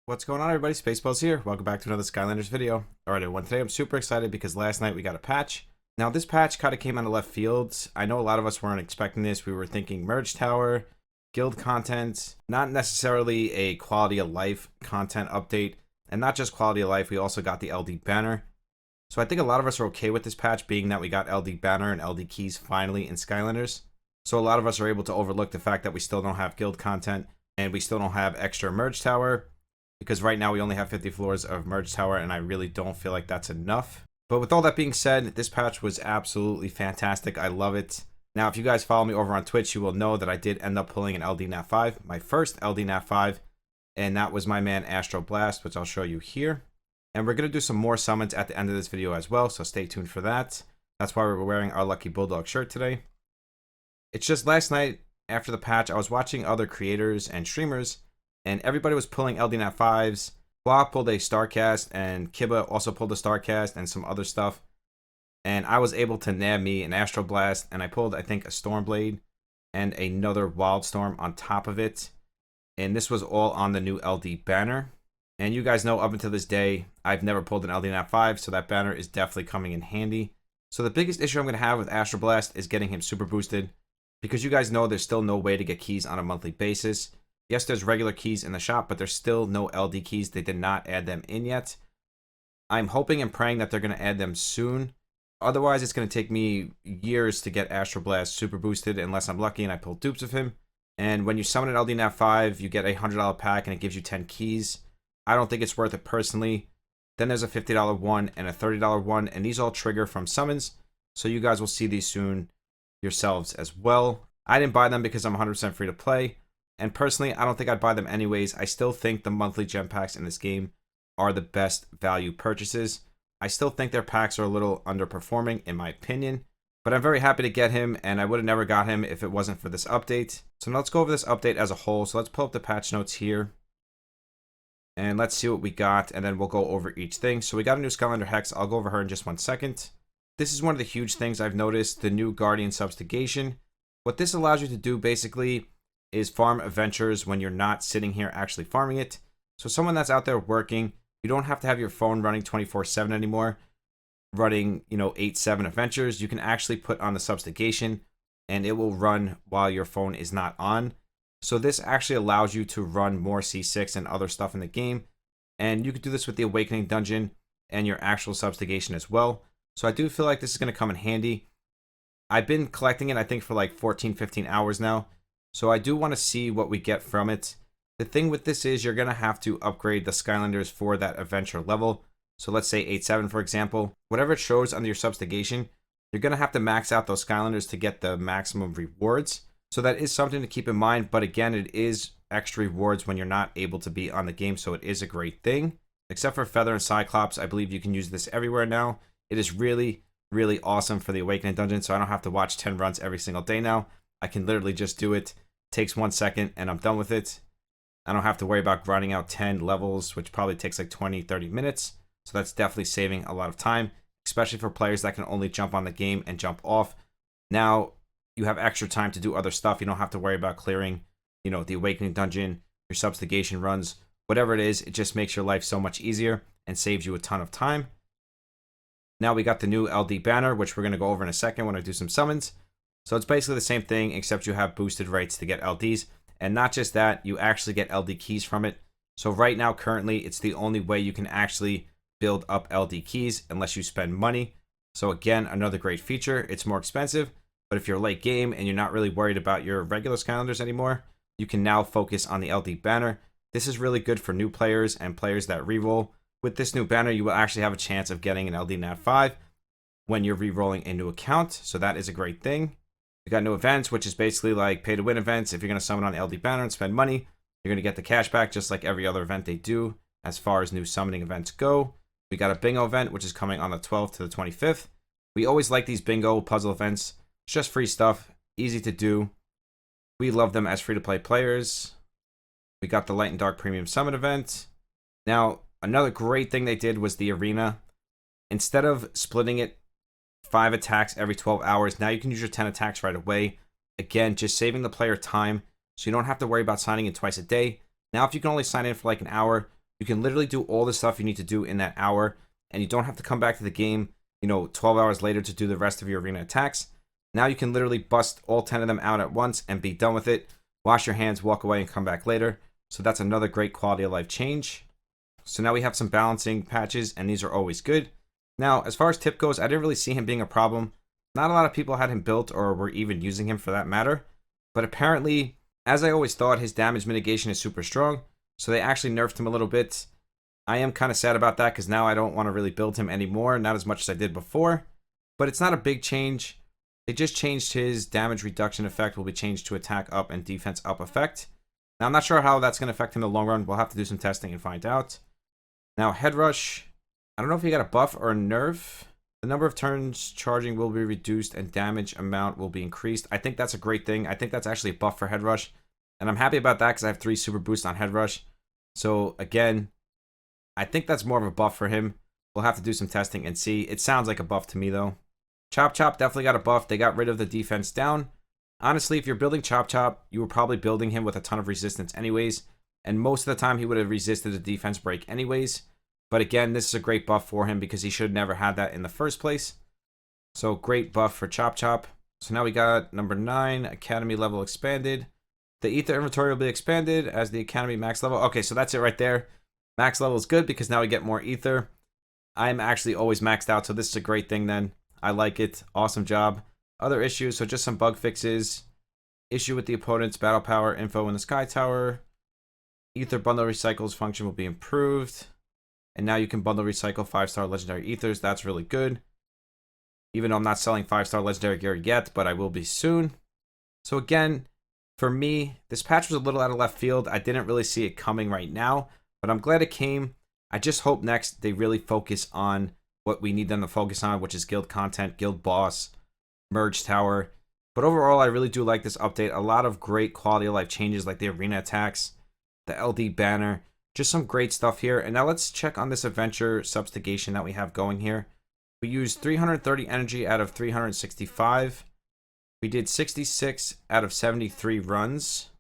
What's going on, everybody? Spaceballs here. Welcome back to another Skylanders video. Alright, everyone, today I'm super excited because last night we got a patch. Now, this patch kind of came out of left field. I know a lot of us weren't expecting this. We were thinking merge tower, guild content, not necessarily a quality of life content update, and not just quality of life, we also got the LD banner. So I think a lot of us are okay with this patch, being that we got LD banner and LD keys finally in Skylanders. So a lot of us are able to overlook the fact that we still don't have guild content and we still don't have extra merge tower, because right now we only have 50 floors of merge tower and I really don't feel like that's enough. But with all that being said, this patch was absolutely fantastic. I love it. Now, if you guys follow me over on Twitch, you will know that I did end up pulling an LD Nat 5, my first LD Nat 5, and that was my man astroblast, which I'll show you here. And we're going to do some more summons at the end of this video as well, so stay tuned for that. That's why we're wearing our Lucky Bulldog shirt today. It's just last night after the patch, I was watching other creators and streamers, and everybody was pulling LD Nat 5s. Blah pulled a Starcast, and Kiba also pulled a Starcast and some other stuff. And I was able to nab me an astroblast, and I pulled, I think, a Stormblade and another Wildstorm on top of it. And this was all on the new LD banner. And you guys know, up until this day, I've never pulled an LD Nat 5, so that banner is definitely coming in handy. So the biggest issue I'm going to have with astroblast is getting him super boosted, because you guys know there's still no way to get keys on a monthly basis. Yes, there's regular keys in the shop, but there's still no LD keys. They did not add them in yet. I'm hoping and praying that they're going to add them soon. Otherwise, it's going to take me years to get astroblast super boosted unless I'm lucky and I pull dupes of him. And when you summon an LD Nat 5, you get a $100 pack and it gives you 10 keys. I don't think it's worth it personally. Then there's a $50 one and a $30 one, and these all trigger from summons. So you guys will see these soon yourselves as well. I didn't buy them because I'm 100% free to play. And personally, I don't think I'd buy them anyways. I still think the monthly gem packs in this game are the best value purchases. I still think their packs are a little underperforming in my opinion. But I'm very happy to get him, and I would have never got him if it wasn't for this update. So now let's go over this update as a whole. So let's pull up the patch notes here. And let's see what we got, and then we'll go over each thing. So we got a new Skylander Hex. I'll go over her in just 1 second. This is one of the huge things I've noticed, the new Guardian substitution. What this allows you to do basically is farm adventures when you're not sitting here actually farming it. So someone that's out there working, you don't have to have your phone running 24/7 anymore, running 8/7 adventures. You can actually put on the substitution and it will run while your phone is not on. So this actually allows you to run more C6 and other stuff in the game, and you could do this with the Awakening Dungeon and your actual substitution as well. So I do feel like this is going to come in handy. I've been collecting it, I think, for like 14-15 hours now. So I do want to see what we get from it. The thing with this is you're going to have to upgrade the Skylanders for that adventure level. So let's say 8/7, for example. Whatever it shows under your substitution, you're going to have to max out those Skylanders to get the maximum rewards. So that is something to keep in mind. But again, it is extra rewards when you're not able to be on the game. So it is a great thing. Except for Feather and Cyclops, I believe you can use this everywhere now. It is really, really awesome for the Awakening Dungeon. So I don't have to watch 10 runs every single day now. I can literally just do it. Takes 1 second and I'm done with it. I don't have to worry about grinding out 10 levels, which probably takes like 20-30 minutes. So that's definitely saving a lot of time, especially for players that can only jump on the game and jump off. Now you have extra time to do other stuff. You don't have to worry about clearing, the Awakening Dungeon, your substitution runs, whatever it is. It just makes your life so much easier and saves you a ton of time. Now we got the new LD banner, which we're going to go over in a second when I do some summons. So it's basically the same thing, except you have boosted rates to get LDs. And not just that, you actually get LD keys from it. So right now, currently, it's the only way you can actually build up LD keys unless you spend money. So again, another great feature. It's more expensive, but if you're late game and you're not really worried about your regular Skylanders anymore, you can now focus on the LD banner. This is really good for new players and players that reroll. With this new banner, you will actually have a chance of getting an LD Nat 5 when you're rerolling a new account. So that is a great thing. We got new events, which is basically like pay to win events. If you're going to summon on the LD banner and spend money, you're going to get the cash back just like every other event they do as far as new summoning events go. We got a bingo event, which is coming on the 12th to the 25th. We always like these bingo puzzle events. It's just free stuff, easy to do. We love them as free to play players. We got the Light and Dark Premium Summon event. Now, another great thing they did was the arena. Instead of splitting it 5 attacks every 12 hours. Now you can use your 10 attacks right away. Again, just saving the player time so you don't have to worry about signing in twice a day. Now, if you can only sign in for like an hour, You can literally do all the stuff you need to do in that hour, and you don't have to come back to the game, 12 hours later to do the rest of your arena attacks. Now you can literally bust all 10 of them out at once and be done with it. Wash your hands, walk away, and come back later. So that's another great quality of life change. So now we have some balancing patches, and these are always good. Now, as far as tip goes, I didn't really see him being a problem. Not a lot of people had him built or were even using him for that matter. But apparently, as I always thought, his damage mitigation is super strong. So they actually nerfed him a little bit. I am kind of sad about that because now I don't want to really build him anymore. Not as much as I did before. But it's not a big change. They just changed his damage reduction effect will be changed to attack up and defense up effect. Now, I'm not sure how that's going to affect him in the long run. We'll have to do some testing and find out. Now, head rush. I don't know if he got a buff or a nerf. The number of turns charging will be reduced and damage amount will be increased. I think that's a great thing. I think that's actually a buff for head rush. And I'm happy about that because I have 3 super boosts on head rush. So, again, I think that's more of a buff for him. We'll have to do some testing and see. It sounds like a buff to me, though. Chop Chop definitely got a buff. They got rid of the defense down. Honestly, if you're building Chop Chop, you were probably building him with a ton of resistance anyways. And most of the time, he would have resisted a defense break anyways. But again, this is a great buff for him because he should have never had that in the first place. So great buff for Chop Chop. So now we got number 9, Academy level expanded. The Ether inventory will be expanded as the Academy max level. Okay, so that's it right there. Max level is good because now we get more Ether. I'm actually always maxed out, so this is a great thing then. I like it. Awesome job. Other issues, so just some bug fixes. Issue with the opponent's battle power info in the Sky Tower. Ether bundle recycles function will be improved. And now you can bundle recycle 5-star legendary ethers. That's really good. Even though I'm not selling 5-star legendary gear yet, but I will be soon. So again, for me, this patch was a little out of left field. I didn't really see it coming right now, but I'm glad it came. I just hope next they really focus on what we need them to focus on, which is guild content, guild boss, merge tower. But overall, I really do like this update. A lot of great quality of life changes like the arena attacks, the LD banner, just some great stuff here. And now let's check on this adventure substitution that we have going here. We used 330 energy out of 365. We did 66 out of 73 runs.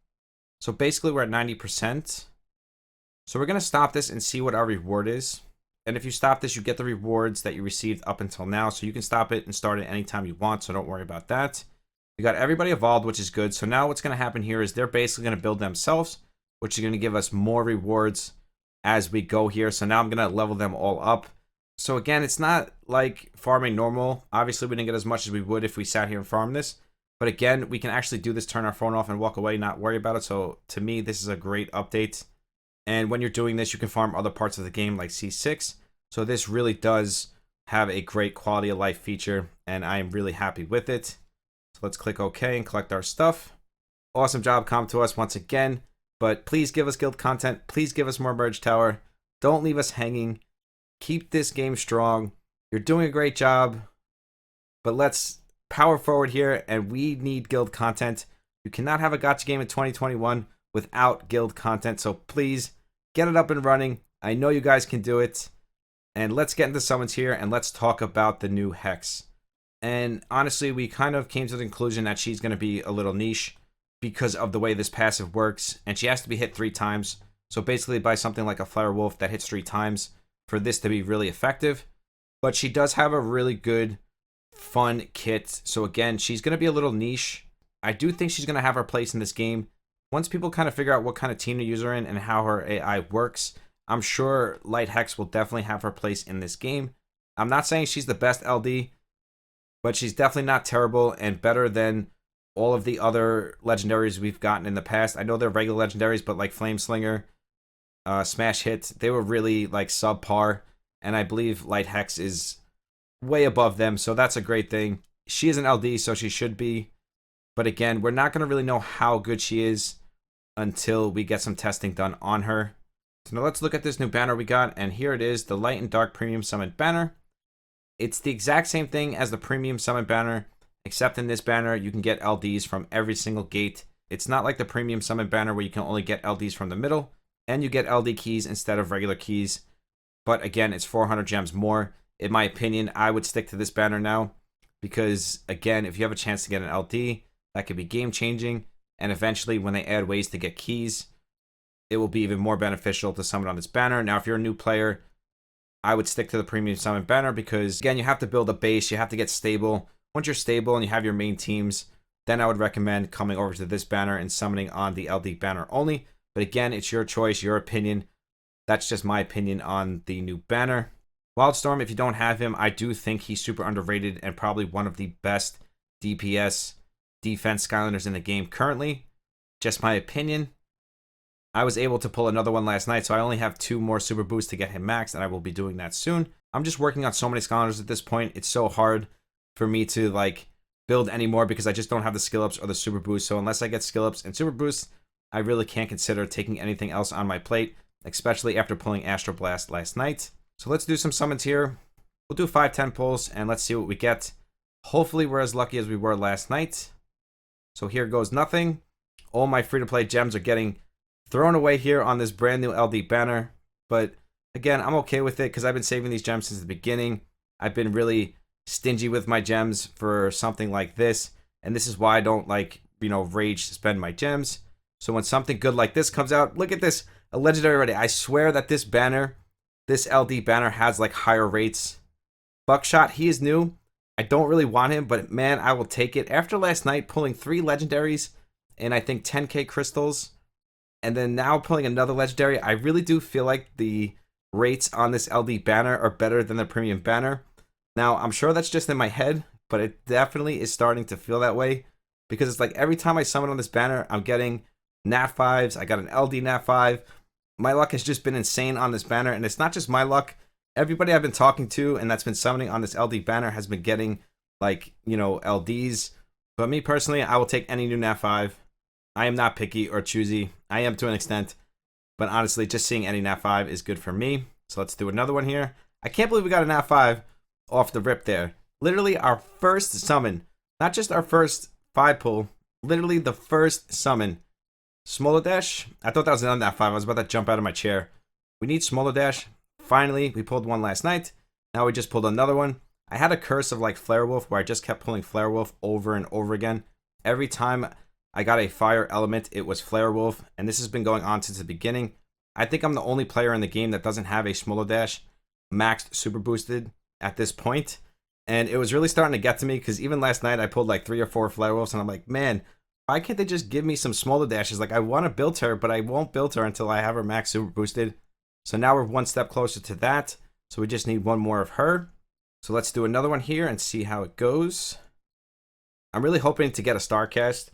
So basically we're at 90%. So we're going to stop this and see what our reward is. And if you stop this, you get the rewards that you received up until now. So you can stop it and start it anytime you want. So don't worry about that. We got everybody evolved, which is good. So now what's going to happen here is they're basically going to build themselves, which is going to give us more rewards as we go here. So now I'm going to level them all up. So again, it's not like farming normal. Obviously, we didn't get as much as we would if we sat here and farmed this. But again, we can actually do this, turn our phone off and walk away, not worry about it. So to me, this is a great update. And when you're doing this, you can farm other parts of the game like C6. So this really does have a great quality of life feature, and I am really happy with it. So let's click OK and collect our stuff. Awesome job, come to us once again. But please give us guild content. Please give us more merge tower. Don't leave us hanging. Keep this game strong. You're doing a great job. But let's power forward here, and we need guild content. You cannot have a gacha game in 2021 without guild content. So please get it up and running. I know you guys can do it. And let's get into summons here, and let's talk about the new Hex. And honestly, we kind of came to the conclusion that she's going to be a little niche because of the way this passive works. And she has to be hit 3 times. So basically by something like a Flare Wolf that hits 3 times for this to be really effective. But she does have a really good, fun kit. So again, she's going to be a little niche. I do think she's going to have her place in this game. Once people kind of figure out what kind of team to use her in and how her AI works, I'm sure Light Hex will definitely have her place in this game. I'm not saying she's the best LD, but she's definitely not terrible and better than all of the other legendaries we've gotten in the past. I know they're regular legendaries, but like Flame Slinger, Smash Hit, they were really like subpar. And I believe Light Hex is way above them, so that's a great thing. She is an LD, so she should be. But again, we're not going to really know how good she is until we get some testing done on her. So now let's look at this new banner we got, and here it is, the Light and Dark Premium Summon banner. It's the exact same thing as the Premium Summon banner, except in this banner, you can get LDs from every single gate. It's not like the Premium Summon banner where you can only get LDs from the middle, and you get LD keys instead of regular keys. But again, it's 400 gems more. In my opinion, I would stick to this banner now, because again, if you have a chance to get an LD, that could be game changing. And eventually, when they add ways to get keys, it will be even more beneficial to summon on this banner. Now, if you're a new player, I would stick to the premium summon banner because, again, you have to build a base. You have to get stable. Once you're stable and you have your main teams, then I would recommend coming over to this banner and summoning on the LD banner only. But again, it's your choice, your opinion. That's just my opinion on the new banner. Wildstorm, if you don't have him, I do think he's super underrated and probably one of the best DPS defense Skylanders in the game currently. Just my opinion. I was able to pull another one last night, so I only have 2 more super boosts to get him maxed, and I will be doing that soon. I'm just working on so many Skylanders at this point. It's so hard for me to like build any more because I just don't have the skill ups or the super boosts. So unless I get skill ups and super boosts, I really can't consider taking anything else on my plate, especially after pulling astroblast last night. So let's do some summons here. We'll do 5-10 pulls and let's see what we get. Hopefully we're as lucky as we were last night. So here goes nothing. All my free-to-play gems are getting thrown away here on this brand new LD banner. But again, I'm okay with it because I've been saving these gems since the beginning. I've been really stingy with my gems for something like this. And this is why I don't like, rage spend my gems. So when something good like this comes out, look at this, a legendary already. I swear that this banner, this LD banner has like higher rates. Buckshot, he is new. I don't really want him, but man, I will take it. After last night, pulling 3 legendaries and I think 10k crystals, and then now pulling another legendary, I really do feel like the rates on this LD banner are better than the premium banner. Now, I'm sure that's just in my head, but it definitely is starting to feel that way because it's like every time I summon on this banner, I'm getting Nat 5s. I got an LD Nat 5. My luck has just been insane on this banner, and it's not just my luck. Everybody I've been talking to and that's been summoning on this LD banner has been getting like, LDs. But me personally, I will take any new Nat 5. I am not picky or choosy. I am to an extent, but honestly, just seeing any Nat 5 is good for me. So let's do another one here. I can't believe we got a Nat 5 off the rip there. Literally our first summon, not just our first 5 pull, literally the first summon. Smolodash, I thought that was another Nat 5. I was about to jump out of my chair. We need Smolodash. Finally, we pulled one last night. Now we just pulled another one. I had a curse of like Flare Wolf where I just kept pulling Flare Wolf over and over again. Every time I got a fire element, it was Flare Wolf, and this has been going on since the beginning. I think I'm the only player in the game that doesn't have a Smolodash maxed super boosted at this point. And it was really starting to get to me because even last night I pulled like 3 or 4 Flare Wolves and I'm like, man, why can't they just give me some Smolodashes? Like I want to build her, but I won't build her until I have her max super boosted. So now we're one step closer to that. So we just need one more of her. So let's do another one here and see how it goes. I'm really hoping to get a Starcast.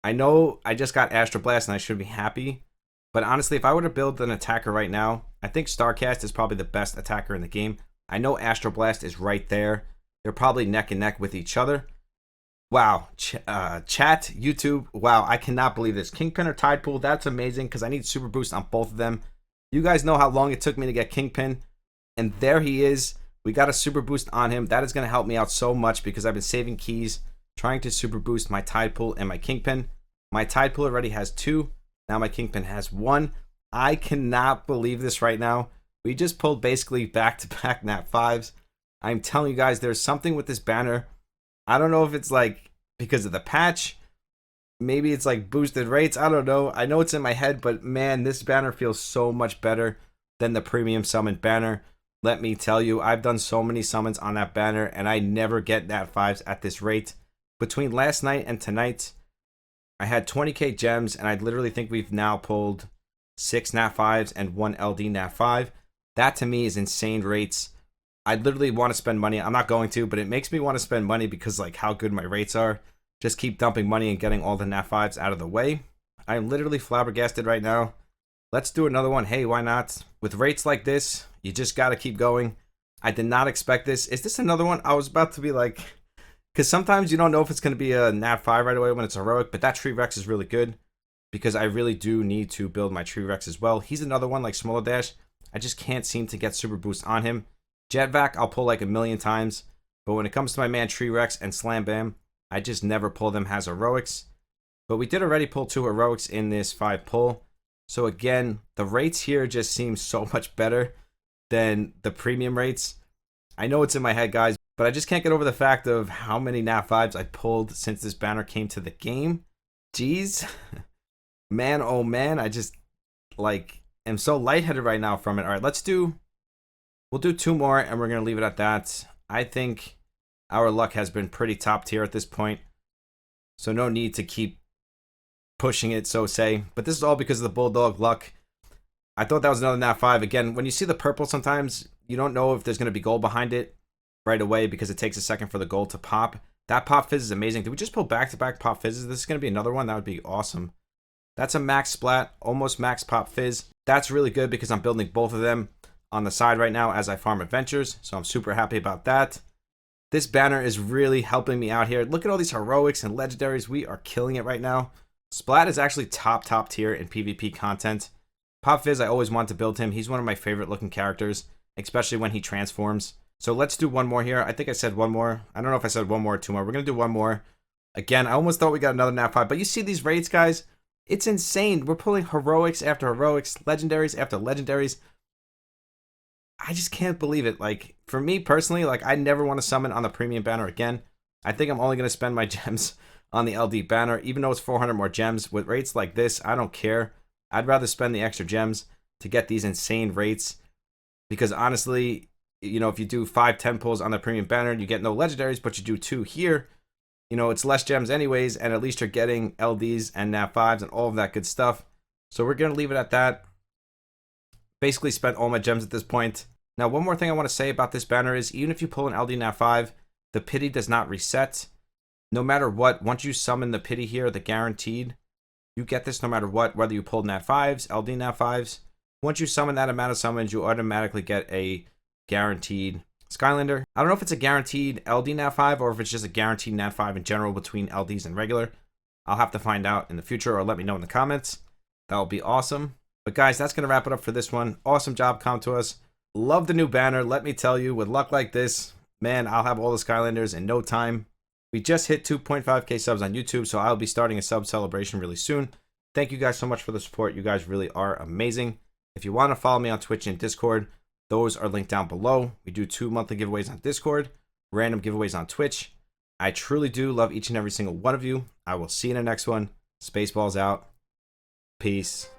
I know I just got astroblast and I should be happy. But honestly, if I were to build an attacker right now, I think Starcast is probably the best attacker in the game. I know astroblast is right there. They're probably neck and neck with each other. Wow, chat, YouTube, wow, I cannot believe this. Kingpin or Tidepool, that's amazing because I need super boost on both of them. You guys know how long it took me to get Kingpin, and there he is. We got a super boost on him. That is going to help me out so much because I've been saving keys, trying to super boost my Tidepool and my Kingpin. My Tidepool already has 2, now my Kingpin has 1. I cannot believe this right now. We just pulled basically back-to-back Nat 5s. I'm telling you guys, there's something with this banner. I don't know if it's like because of the patch. Maybe it's like boosted rates. I don't know. I know it's in my head, but man, this banner feels so much better than the premium summon banner. Let me tell you, I've done so many summons on that banner and I never get Nat 5s at this rate. Between last night and tonight, I had 20k gems and I literally think we've now pulled 6 Nat 5s and 1 LD Nat 5. That to me is insane rates. I literally want to spend money. I'm not going to, but it makes me want to spend money because like how good my rates are. Just keep dumping money and getting all the Nat 5s out of the way. I'm literally flabbergasted right now. Let's do another one. Hey, why not? With rates like this, you just got to keep going. I did not expect this. Is this another one? I was about to be like, because sometimes you don't know if it's going to be a Nat 5 right away when it's heroic, but that Tree Rex is really good because I really do need to build my Tree Rex as well. He's another one like Smolodash. I just can't seem to get super boost on him. Jetvac, I'll pull like 1,000,000 times, but when it comes to my man Tree Rex and Slam Bam, I just never pull them as heroics. But we did already pull 2 heroics in this 5 pull. So again, the rates here just seem so much better than the premium rates. I know it's in my head, guys, but I just can't get over the fact of how many Nat 5s I pulled since this banner came to the game. Jeez. Man, oh man, I just like am so lightheaded right now from it. All right, we'll do 2 more and we're going to leave it at that. I think our luck has been pretty top tier at this point. So no need to keep pushing it, so say. But this is all because of the Bulldog luck. I thought that was another nat 5. Again, when you see the purple, sometimes you don't know if there's going to be gold behind it right away because it takes a second for the gold to pop. That pop fizz is amazing. Did we just pull back-to-back pop fizzes? This is going to be another one. That would be awesome. That's a max splat, almost max pop fizz. That's really good because I'm building both of them on the side right now as I farm adventures. So I'm super happy about that. This banner is really helping me out here. Look at all these heroics and legendaries. We are killing it right now. Splat is actually top tier in PvP content. Pop Fizz, I always want to build him. He's one of my favorite looking characters, especially when he transforms. So let's do one more here. I think I said one more. I don't know if I said one more or 2 more. We're going to do one more. Again, I almost thought we got another nat 5, but you see these rates, guys? It's insane. We're pulling heroics after heroics, legendaries after legendaries. I just can't believe it. Like, for me personally, like, I never want to summon on the premium banner again. I think I'm only going to spend my gems on the LD banner, even though it's 400 more gems. With rates like this, I don't care. I'd rather spend the extra gems to get these insane rates. Because honestly, you know, if you do 5-10 pulls on the premium banner, you get no legendaries, but you do 2 here, you know, it's less gems anyways, and at least you're getting LDs and nat 5s and all of that good stuff. So we're going to leave it at that. Basically spent all my gems at this point. Now, one more thing I want to say about this banner is even if you pull an LD nat 5, the pity does not reset. No matter what, once you summon the pity here, the guaranteed, you get this no matter what, whether you pull nat 5s, LD nat 5s. Once you summon that amount of summons, you automatically get a guaranteed Skylander. I don't know if it's a guaranteed LD nat 5 or if it's just a guaranteed nat 5 in general between LDs and regular. I'll have to find out in the future or let me know in the comments. That will be awesome. But guys, that's going to wrap it up for this one. Awesome job, come to us. Love the new banner. Let me tell you, with luck like this, man, I'll have all the Skylanders in no time. We just hit 2.5k subs on YouTube, so I'll be starting a sub celebration really soon. Thank you guys so much for the support. You guys really are amazing. If you want to follow me on Twitch and Discord, those are linked down below. We do 2 monthly giveaways on Discord, random giveaways on Twitch. I truly do love each and every single one of you. I will see you in the next one. Spaceballs out. Peace.